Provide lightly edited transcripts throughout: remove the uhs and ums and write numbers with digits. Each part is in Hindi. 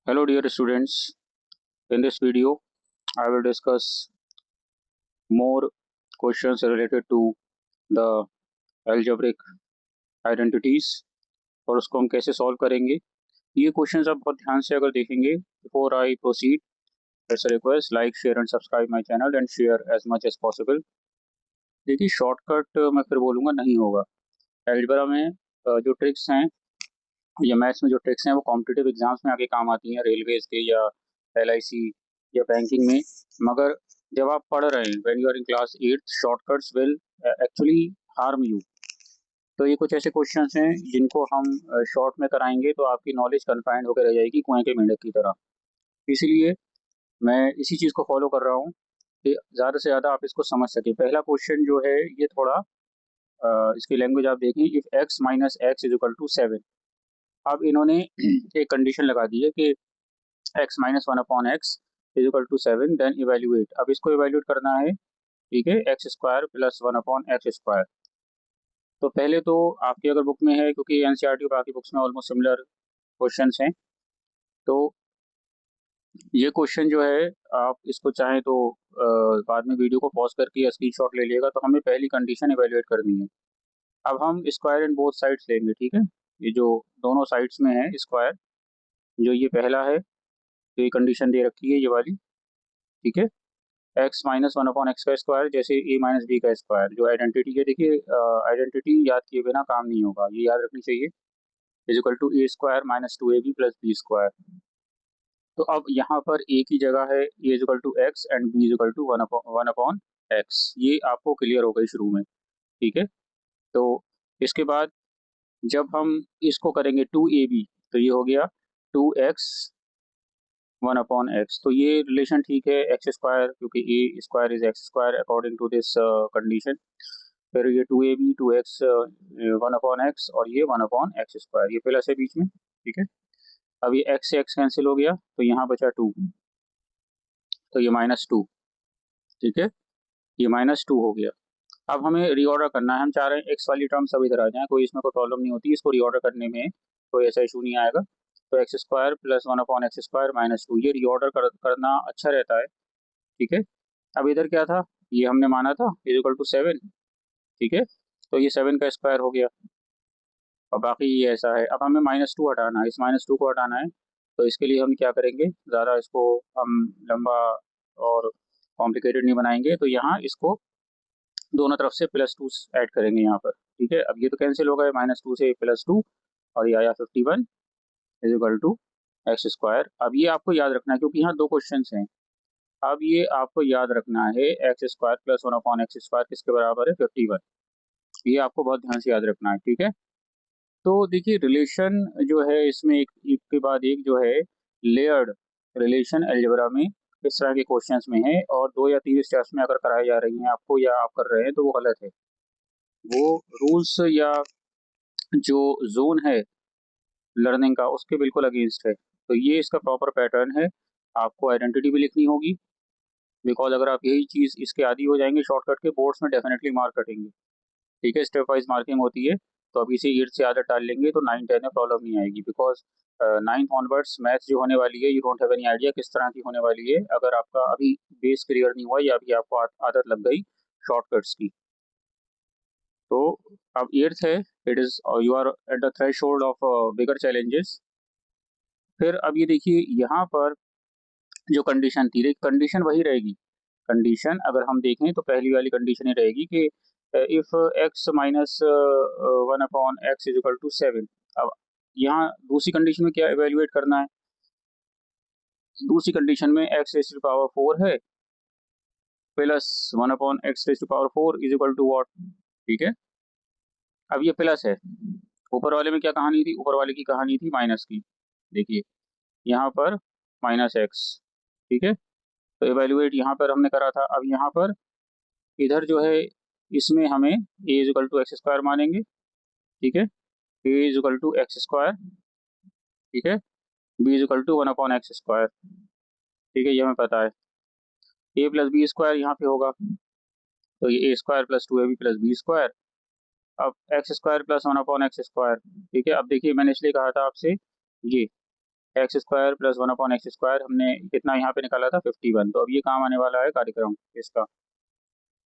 Hello dear students, in this video I will discuss more questions related to the algebraic identities और उसको हम कैसे सॉल्व करेंगे। ये क्वेश्चंस आप बहुत ध्यान से अगर देखेंगे before I proceed, it's request like share and subscribe my channel and share as much as possible. देखिए शॉर्टकट मैं फिर बोलूँगा नहीं होगा। अलजेब्रा में जो ट्रिक्स हैं या मैथ्स में जो ट्रिक्स हैं वो कॉम्पिटिटिव एग्जाम्स में आगे काम आती हैं, रेलवेज के या LIC या बैंकिंग में। मगर जब आप पढ़ रहे हैं when you are in class 8 shortcuts will actually harm you. तो ये कुछ ऐसे क्वेश्चंस हैं जिनको हम शॉर्ट में कराएंगे तो आपकी नॉलेज कन्फाइंड होकर रह जाएगी कुएं के मेंढक की तरह। इसीलिए मैं इसी चीज़ को फॉलो कर रहा हूँ कि ज़्यादा से ज़्यादा आप इसको समझ सकें। पहला क्वेश्चन जो है ये थोड़ा इसकी लैंग्वेज आप देखें, if x minus x is equal to 7। अब इन्होंने एक कंडीशन लगा दी है कि x minus 1/x is equal to 7, then evaluate. अब इसको इवेल्युएट करना है, ठीक है, X square plus 1/x square. तो पहले तो आपकी अगर बुक में है, क्योंकि NCERT और बाकी बुक्स में ऑलमोस्ट सिमिलर क्वेश्चंस हैं, तो ये क्वेश्चन जो है आप इसको चाहें तो बाद में वीडियो को पॉज करके या स्क्रीनशॉट ले लिएगा। तो हमें पहली कंडीशन इवेल्युएट करनी है। अब हम स्क्वायर इन बोथ साइड्स लेंगे, ठीक है, ये जो दोनों साइड्स में है स्क्वायर, जो ये पहला है, तो ये कंडीशन दे रखी है ये वाली, ठीक है, एक्स माइनस 1/x का स्क्वायर जैसे a माइनस बी का स्क्वायर। जो आइडेंटिटी है, देखिए आइडेंटिटी याद किए बिना काम नहीं होगा, ये याद रखनी चाहिए, is equal to A square minus 2ab plus B square. तो अब यहाँ पर a की जगह है a is equal to x and b is equal to one upon x. ये आपको क्लियर हो गई शुरू में, ठीक है। तो इसके बाद जब हम इसको करेंगे 2ab, तो ये हो गया 2x 1/x। तो ये रिलेशन ठीक है, एक्स स्क्वायर, क्योंकि A square is X square according to this condition. फिर ये 2ab 2x 1/x और ये 1/x स्क्वायर, ये प्लस है बीच में, ठीक है। अब ये x से x कैंसिल हो गया तो यहाँ बचा 2, तो ये -2, ठीक है, ये -2 हो गया। अब हमें रीऑर्डर करना है, हम चाह रहे हैं एक्स वाली टर्म सब इधर आ जाए, कोई इसमें कोई प्रॉब्लम नहीं होती, इसको रीऑर्डर करने में कोई ऐसा इशू नहीं आएगा। तो x square plus 1/x square -2, ये रीऑर्डर करना अच्छा रहता है, ठीक है। अब इधर क्या था, ये हमने माना था इज इक्वल टू 7, ठीक है, तो ये 7 का स्क्वायर हो गया और बाकी ये ऐसा है। अब हमें -2 हटाना है, इस -2 को हटाना है, तो इसके लिए हम क्या करेंगे, ज़्यादा इसको हम लंबा और कॉम्प्लिकेटेड नहीं बनाएंगे। तो यहाँ इसको दोनों तरफ से +2 ऐड करेंगे यहाँ पर, ठीक है। अब ये तो कैंसिल हो गए, -2 से +2 और ये आया 51 is equal to x square. अब ये आपको याद रखना है क्योंकि यहाँ दो क्वेश्चन हैं। अब ये आपको याद रखना है X square plus 1/x square किसके बराबर है, 51। ये आपको बहुत ध्यान से याद रखना है, ठीक है। तो देखिए रिलेशन जो है इसमें एक के बाद एक जो है लेयर्ड रिलेशन अलजेब्रा में इस तरह के क्वेश्चंस में है, और 2 या 3 स्टेप्स में अगर कराई जा रही हैं आपको या आप कर रहे हैं तो वो गलत है। वो रूल्स या जो जोन है लर्निंग का उसके बिल्कुल अगेंस्ट है। तो ये इसका प्रॉपर पैटर्न है। आपको आइडेंटिटी भी लिखनी होगी, बिकॉज अगर आप यही चीज़ इसके आदी हो जाएंगे शॉर्टकट के, बोर्ड्स में डेफिनेटली मार्क कटेंगे, ठीक है, स्टेप वाइज मार्किंग होती है। तो अभी से 8 से आदत डाल लेंगे तो 9-10 में प्रॉब्लम नहीं आएगी, बिकॉज 9th ऑनवर्ड्स मैथ्स जो होने वाली है you don't have any idea किस तरह की होने वाली है, अगर आपका अभी बेस क्लियर नहीं हुआ या अभी आपको आदत लग गई शॉर्टकट्स की। तो अब 8th है, it is you are at the threshold of bigger challenges. फिर अब ये देखिए यहाँ पर जो कंडीशन थी, कंडीशन वही रहेगी। कंडीशन अगर हम देखें तो पहली वाली कंडीशन ही रहेगी कि if x minus 1/x is equal to 7। अब यहाँ दूसरी कंडीशन में क्या इवेल्युएट करना है, दूसरी कंडीशन में x रेज़ टू पावर 4 है plus 1/x raise to power 4 is equal to what, ठीक है। अब ये प्लस है, ऊपर वाले में क्या कहानी थी, ऊपर वाले की कहानी थी माइनस की। देखिए यहाँ पर -x, ठीक है, तो इवेल्युएट यहाँ पर हमने करा था। अब यहाँ पर इधर जो है इसमें हमें a is equal to x square मानेंगे, ठीक है, a is equal to x square, ठीक है, b is equal to 1/x square, ठीक है, ये हमें पता है। a प्लस बी स्क्वायर यहाँ पे होगा, तो ये a square plus 2ab plus B square. अब X square plus 1/x square, ठीक है। अब देखिए मैंने इसलिए कहा था आपसे ये एक्स स्क्वायर प्लस 1/x², हमने कितना यहाँ पे निकाला था 51। तो अब ये काम आने वाला है कार्यक्रम इसका।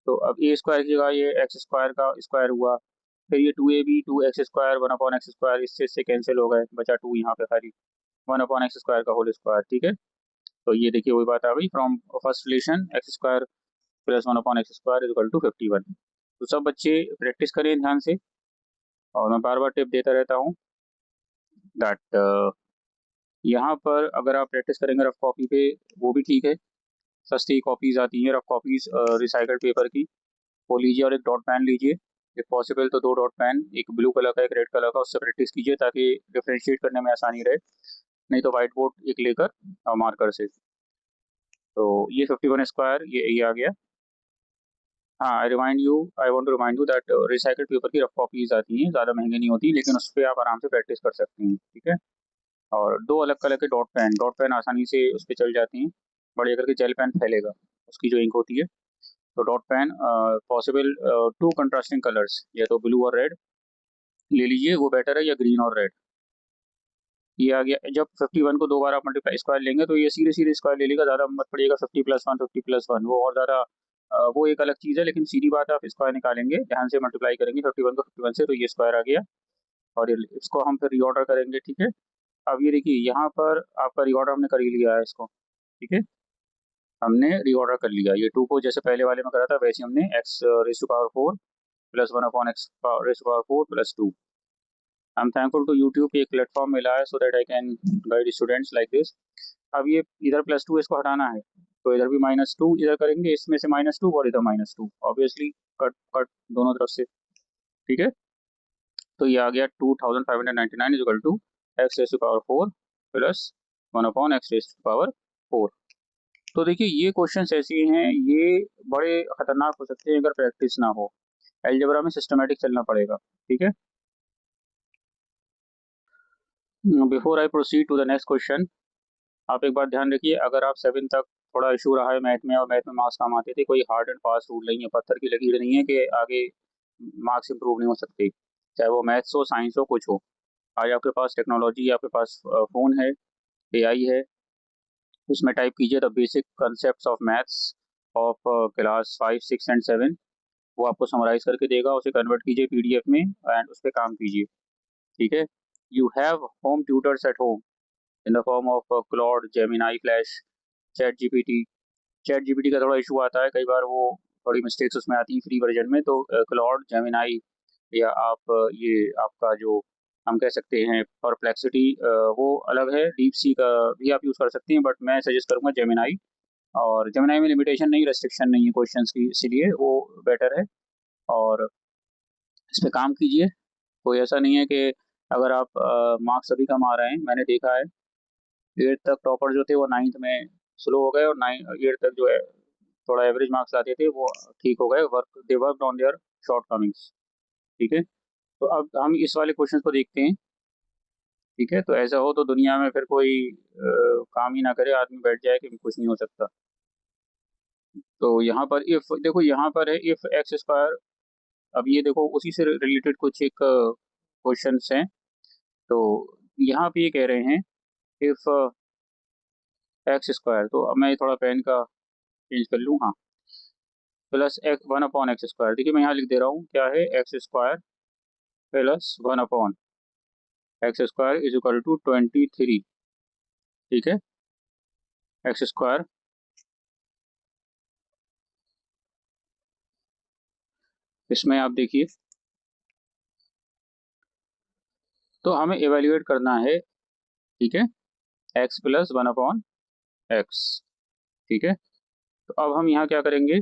तो अब ए स्क्वायर की जगह ये एक्स स्क्वायर का स्क्वायर हुआ, फिर ये 2ab 2x², 1/x², इससे कैंसिल हो गए, बचा 2 यहाँ पे खाली, 1/x² का होल स्क्वायर। ठीक है, तो ये देखिए वही बात आ गई, from first relation x² plus 1/x² is equal to 51। तो सब बच्चे प्रैक्टिस करें ध्यान से, और मैं बार बार टिप देता रहता हूँ दैट यहाँ पर अगर आप प्रैक्टिस करेंगे रफ कॉपी पे वो भी ठीक है, सस्ती कॉपीज़ आती हैं रफ कॉपीज़ रिसाइकल्ड पेपर की, वो लीजिए और एक डॉट पेन लीजिए, इफ पॉसिबल तो 2 डॉट पेन, एक ब्लू कलर का एक रेड कलर का, उससे प्रैक्टिस कीजिए ताकि डिफ्रेंशिएट करने में आसानी रहे। नहीं तो वाइट बोर्ड एक लेकर मार्कर से। तो ये 51² ये आ गया। हाँ, I want to remind you that recycled paper की रफ कॉपीज़ आती हैं, ज़्यादा महंगी नहीं होती, लेकिन उस पर आप आराम से प्रैक्टिस कर सकते हैं। ठीक है, और 2 अलग कलर के डॉट पेन आसानी से उस पर चल जाती हैं, बड़े करके जेल पेन फैलेगा उसकी जो इंक होती है। तो dot pen possible 2 contrasting colours, या तो ब्लू और रेड ले लीजिए, वो बेटर है, या ग्रीन और रेड। ये आ गया। जब 51 को 2 बार आप मल्टीप्लाई स्क्वायर लेंगे तो ये सीधे सीधे स्क्वायर ले लेगा, ज़्यादा मत पड़िएगा 50+1 50+1, वो और ज़्यादा वो एक अलग चीज़ है, लेकिन सीधी बात आप स्क्वायर निकालेंगे, ध्यान से मल्टीप्लाई करेंगे 51 को 51 से, तो ये स्क्वायर आ गया, और इसको हम फिर रीऑर्डर करेंगे। ठीक है, अब ये देखिए यहाँ पर आपका रीऑर्डर हमने कर ही लिया है इसको। ठीक है, हमने रीऑर्डर कर लिया, ये 2 को जैसे पहले वाले में करा था वैसे हमने x⁴ plus 1/x ⁴ plus 2। I am thankful to YouTube एक प्लेटफॉर्म मिला है so that I can guide students like this. अब ये इधर +2 इसको हटाना है, तो इधर भी -2 इधर करेंगे, इसमें से -2 और इधर -2, ऑब्वियसली कट कट दोनों तरफ से। ठीक है, तो ये आ गया 2599 is equal to x⁴ plus 1/x⁴। तो देखिए ये क्वेश्चंस ऐसे हैं, ये बड़े खतरनाक हो सकते हैं अगर प्रैक्टिस ना हो, अलजेब्रा में सिस्टमैटिक चलना पड़ेगा। ठीक है, before I proceed to the next question, आप एक बार ध्यान रखिए, अगर आप 7 तक थोड़ा इशू रहा है मैथ में और मैथ में मार्क्स कम आते थे, कोई हार्ड एंड फास्ट रूल नहीं है, पत्थर की लकीर नहीं है कि आगे मार्क्स इंप्रूव नहीं हो सकते, चाहे वो मैथ्स हो साइंस हो कुछ हो। आज आपके पास टेक्नोलॉजी, आपके पास फ़ोन है, एआई है, उसमें टाइप कीजिए the basic concept of maths of class 5 6 and 7, वो आपको समराइज करके देगा, उसे कन्वर्ट कीजिए पीडीएफ में एंड उस पर काम कीजिए। ठीक है, you have home tutors at home in the form of clod, Gemini, flash, chat GPT का थोड़ा इशू आता है कई बार, वो थोड़ी मिस्टेक्स उसमें आती हैं फ्री वर्जन में, तो क्लॉड, जेमिनाई, या आप ये आपका जो हम कह सकते हैं परप्लेक्सिटी, वो अलग है, डीप सी का भी आप यूज़ कर सकते हैं, बट मैं सजेस्ट करूँगा जेमिनाई। और जेमिनाई में लिमिटेशन नहीं, रेस्ट्रिक्शन नहीं है क्वेश्चंस की, इसीलिए वो बेटर है, और इस पे काम कीजिए। कोई ऐसा नहीं है कि अगर आप मार्क्स अभी कम आ रहे हैं, मैंने देखा है 8th तक टॉपर जो थे वो 9th में स्लो हो गए, और 8th तक जो है थोड़ा एवरेज मार्क्स लाते थे वो ठीक हो गए, they work on their shortcomings. ठीक है, तो अब हम इस वाले क्वेश्चन को देखते हैं। ठीक है, तो ऐसा हो तो दुनिया में फिर कोई काम ही ना करे, आदमी बैठ जाए कि कुछ नहीं हो सकता। तो यहाँ पर इफ देखो, यहाँ पर है इफ x², अब ये देखो उसी से रिलेटेड कुछ एक क्वेश्चंस हैं। तो यहाँ पे ये कह रहे हैं इफ x², तो अब मैं थोड़ा पेन का चेंज कर लूँ, हाँ, प्लस 1/x², देखिए मैं यहाँ लिख दे रहा हूँ क्या है, x² plus 1/x² is equal to 23। ठीक है, x², इसमें आप देखिए, तो हमें एवेल्युएट करना है। ठीक है, x प्लस 1/x। ठीक है, तो अब हम यहाँ क्या करेंगे,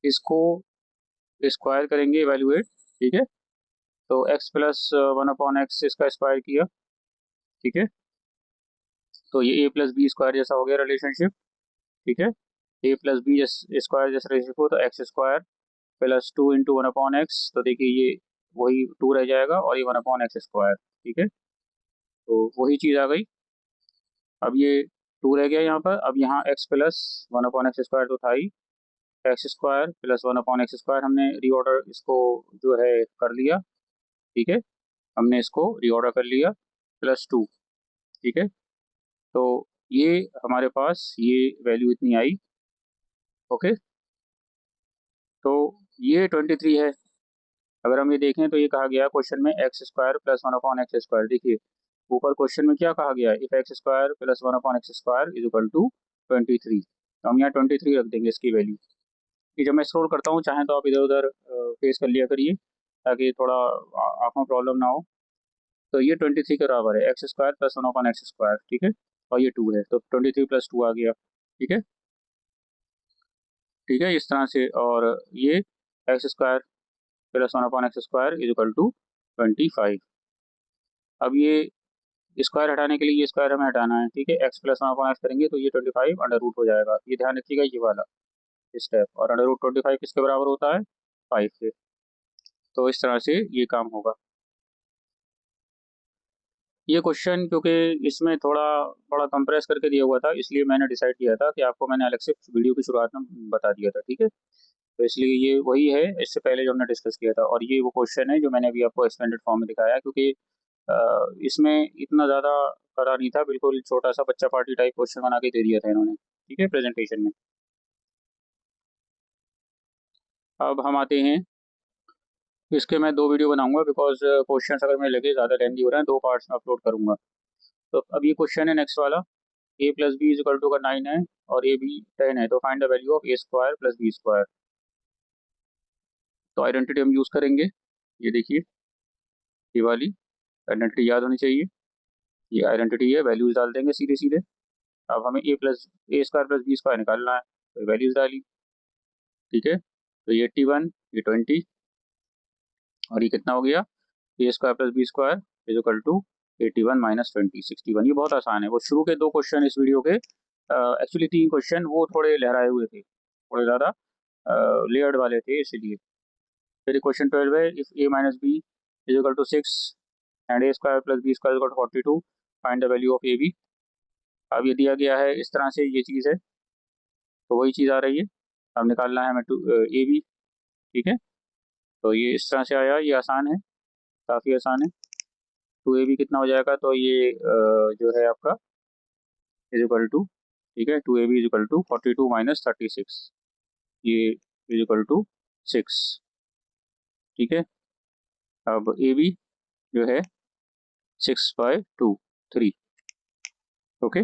इसको स्क्वायर करेंगे, एवेल्युएट। ठीक है, तो x प्लस 1/x इसका स्क्वायर किया। ठीक है, तो ये a प्लस बी स्क्वायर जैसा हो गया रिलेशनशिप। ठीक है, a प्लस बी स्क्वायर जैसा रिलेशनशिप हो, तो x² प्लस 2 इंटू 1/x, तो देखिए ये वही 2 रह जाएगा, और ये 1/x²। ठीक है, तो वही चीज़ आ गई। अब ये 2 रह गया यहाँ पर, अब यहाँ x प्लस 1/x² तो था ही, x² प्लस 1/x² हमने रीऑर्डर इसको जो है कर लिया। ठीक है, हमने इसको रीऑर्डर कर लिया, प्लस 2। ठीक है, तो ये हमारे पास ये वैल्यू इतनी आई। ओके, तो ये 23 है। अगर हम ये देखें तो ये कहा गया क्वेश्चन में x square plus one upon x square. देखिए ऊपर क्वेश्चन में क्या कहा गया है, if x square plus one upon x square is equal to 23। तो हम यहाँ 23 रख देंगे इसकी वैल्यू। कि जब मैं स्क्रॉल करता हूँ, चाहे तो आप इधर उधर फेस कर लिया करिए ताकि थोड़ा आँखों में प्रॉब्लम ना हो। तो ये 23 के बराबर है X square plus one upon x square, ठीक है। और ये 2 है तो 23 प्लस 2 आ गया, ठीक है। ठीक है, इस तरह से। और ये x square plus one upon x square is equal to 25। अब ये स्क्वायर हटाने के लिए ये स्क्वायर हमें हटाना है, ठीक है। X plus one upon x करेंगे तो ये 25 अंडर रूट हो जाएगा। ये ध्यान रखिएगा ये वाला स्टेप। और अंडर रूट 25 किसके बराबर होता है, 5 के। तो इस तरह से ये काम होगा। ये क्वेश्चन क्योंकि इसमें थोड़ा बड़ा कंप्रेस करके दिया हुआ था, इसलिए मैंने डिसाइड किया था कि आपको मैंने अलग से वीडियो की शुरुआत में बता दिया था, ठीक है। तो इसलिए ये वही है इससे पहले जो हमने डिस्कस किया था। और ये वो क्वेश्चन है जो मैंने अभी आपको एक्सपेंडेड फॉर्म में दिखाया, क्योंकि इसमें इतना ज़्यादा करा नहीं था, बिल्कुल छोटा सा बच्चा पार्टी टाइप क्वेश्चन बना के दे दिया था इन्होंने, ठीक है, प्रेजेंटेशन में। अब हम आते हैं, इसके मैं 2 वीडियो बनाऊंगा बिकॉज क्वेश्चंस अगर मुझे लगे ज़्यादा लेंदी हो रहे हैं 2 पार्ट्स में अपलोड करूंगा। तो अब ये क्वेश्चन है नेक्स्ट वाला, A plus B is equal to का 9 है और ए बी 10 है, तो find the value of A square plus B square. तो आइडेंटिटी हम यूज़ करेंगे, ये देखिए ये वाली आइडेंटिटी याद होनी चाहिए। ये आइडेंटिटी है, वैल्यूज डाल देंगे सीधे सीधे। अब हमें ए स्क्वायर प्लस बी स्क्वायर निकालना है, तो वैल्यूज डाली, ठीक है। तो ये 81, ये 20, और ये कितना हो गया, A square plus B square is equal to 81 minus 20, 61। ये बहुत आसान है। वो शुरू के 2 क्वेश्चन इस वीडियो के, एक्चुअली 3 क्वेश्चन, वो थोड़े लहराए हुए थे, थोड़े ज़्यादा लेयर्ड वाले थे इसलिए। फिर क्वेश्चन 12 है, if A minus B is equal to 6 and A square plus B square is equal to 42, find the value of A B. अब ये दिया गया है इस तरह से, ये चीज़ है, तो वही चीज़ आ रही है। अब निकालना है हमें टू ए बी, ठीक है। तो ये इस तरह से आया, ये आसान है, काफ़ी आसान है। 2ab कितना हो जाएगा, तो ये जो है आपका इज इक्वल टू, ठीक है, 2ab is equal to 42 minus 36, ये इज इक्वल टू 6, ठीक है। अब ab जो है 6/2, 3, ओके।